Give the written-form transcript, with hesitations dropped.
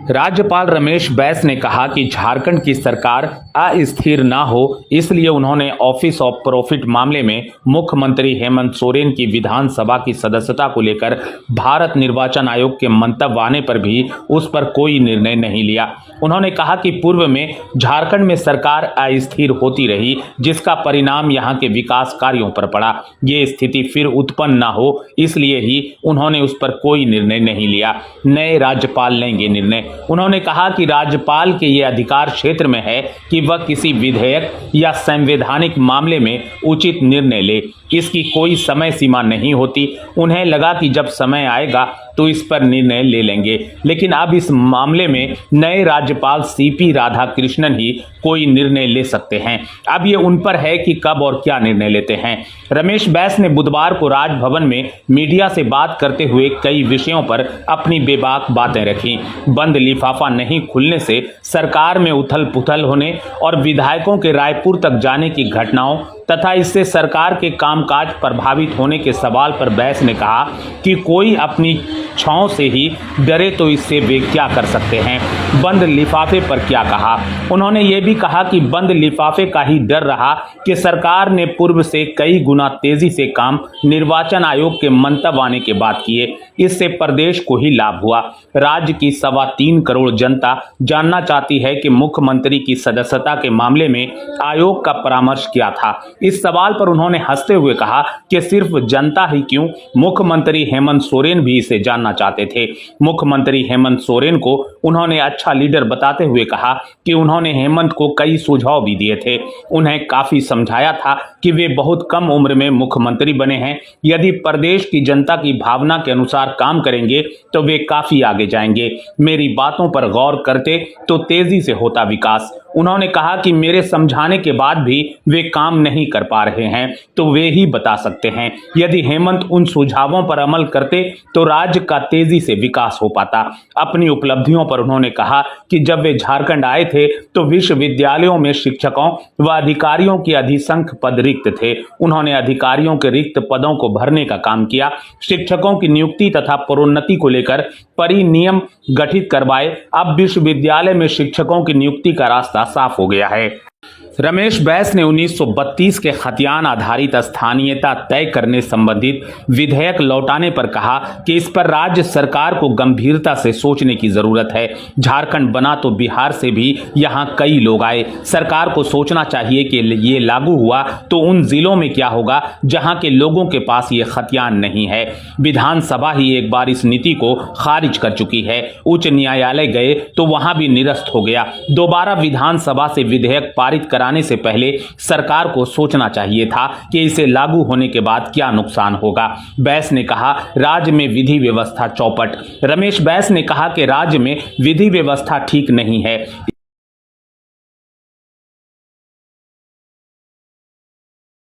राज्यपाल रमेश बैस ने कहा कि झारखंड की सरकार अस्थिर न हो, इसलिए उन्होंने ऑफिस ऑफ प्रॉफिट मामले में मुख्यमंत्री हेमंत सोरेन की विधानसभा की सदस्यता को लेकर भारत निर्वाचन आयोग के मंतव्य आने पर भी उस पर कोई निर्णय नहीं लिया। उन्होंने कहा कि पूर्व में झारखंड में सरकार अस्थिर होती रही, जिसका परिणाम यहां के विकास कार्यों पर पड़ा। ये स्थिति फिर उत्पन्न न हो, इसलिए ही उन्होंने उस पर कोई निर्णय नहीं लिया। नए राज्यपाल लेंगे निर्णय। उन्होंने कहा कि राज्यपाल के ये अधिकार क्षेत्र में है कि वह किसी विधेयक या संवैधानिक मामले में उचित निर्णय ले। इसकी कोई समय सीमा नहीं होती। उन्हें लगा कि जब समय आएगा तो इस पर निर्णय ले लेंगे, लेकिन अब इस मामले में नए राज्यपाल सीपी राधाकृष्णन ही कोई निर्णय ले सकते हैं। अब ये उन पर है कि कब और क्या निर्णय लेते हैं। रमेश बैस ने बुधवार को राजभवन में मीडिया से बात करते हुए कई विषयों पर अपनी बेबाक बातें रखी। बंद लिफाफा नहीं खुलने से सरकार में उथल पुथल होने और विधायकों के रायपुर तक जाने की घटनाओं तथा इससे सरकार के कामकाज प्रभावित होने के सवाल पर बैस ने कहा कि कोई अपनी छांव से ही डरे तो इससे वे क्या कर सकते हैं। बंद लिफाफे पर क्या कहा? उन्होंने ये भी कहा कि बंद लिफाफे का ही डर रहा कि सरकार ने पूर्व से कई गुना तेजी से काम निर्वाचन आयोग के मंतव्य आने के बाद किए। इससे प्रदेश को ही लाभ हुआ। राज्य की 3.25 करोड़ जनता जानना चाहती है कि मुख्यमंत्री की सदस्यता के मामले में आयोग का परामर्श क्या था। इस सवाल पर उन्होंने हंसते हुए कहा कि सिर्फ जनता ही क्यों, मुख्यमंत्री हेमंत सोरेन भी इसे जानना चाहते थे। मुख्यमंत्री हेमंत सोरेन को उन्होंने अच्छा लीडर बताते हुए कहा कि उन्होंने हेमंत को कई सुझाव भी दिए थे। उन्हें काफी समझाया था कि वे बहुत कम उम्र में मुख्यमंत्री बने हैं। यदि प्रदेश की जनता की भावना के अनुसार काम करेंगे तो वे काफी आगे जाएंगे। मेरी बातों पर गौर करते तो तेजी से होता विकास। उन्होंने कहा कि मेरे समझाने के बाद भी वे काम नहीं कर पा रहे हैं तो वे ही बता सकते हैं। यदि हेमंत उन सुझावों पर अमल करते तो राज्य का तेजी से विकास हो पाता। अपनी उपलब्धियों पर उन्होंने कहा कि जब वे झारखंड आए थे तो विश्वविद्यालयों में शिक्षकों व अधिकारियों के अधिसंख्य पद रिक्त थे। उन्होंने अधिकारियों के रिक्त पदों को भरने का काम किया। शिक्षकों की नियुक्ति तथा प्रोन्नति को लेकर परिनियम गठित करवाए। अब विश्वविद्यालय में शिक्षकों की नियुक्ति का रास्ता साफ हो गया है। रमेश बैस ने 1932 के खतियान आधारित स्थानीयता तय करने संबंधित विधेयक लौटाने पर कहा कि इस पर राज्य सरकार को गंभीरता से सोचने की जरूरत है। झारखंड बना तो बिहार से भी यहां कई लोग आए। सरकार को सोचना चाहिए कि ये लागू हुआ तो उन जिलों में क्या होगा जहां के लोगों के पास ये खतियान नहीं है। विधानसभा ही एक बार इस नीति को खारिज कर चुकी है। उच्च न्यायालय गए तो वहां भी निरस्त हो गया। दोबारा विधानसभा से विधेयक पारित कराने से पहले सरकार को सोचना चाहिए था कि इसे लागू होने के बाद क्या नुकसान होगा। बैस ने कहा राज्य में विधि व्यवस्था चौपट। रमेश बैस ने कहा कि राज्य में विधि व्यवस्था ठीक नहीं है।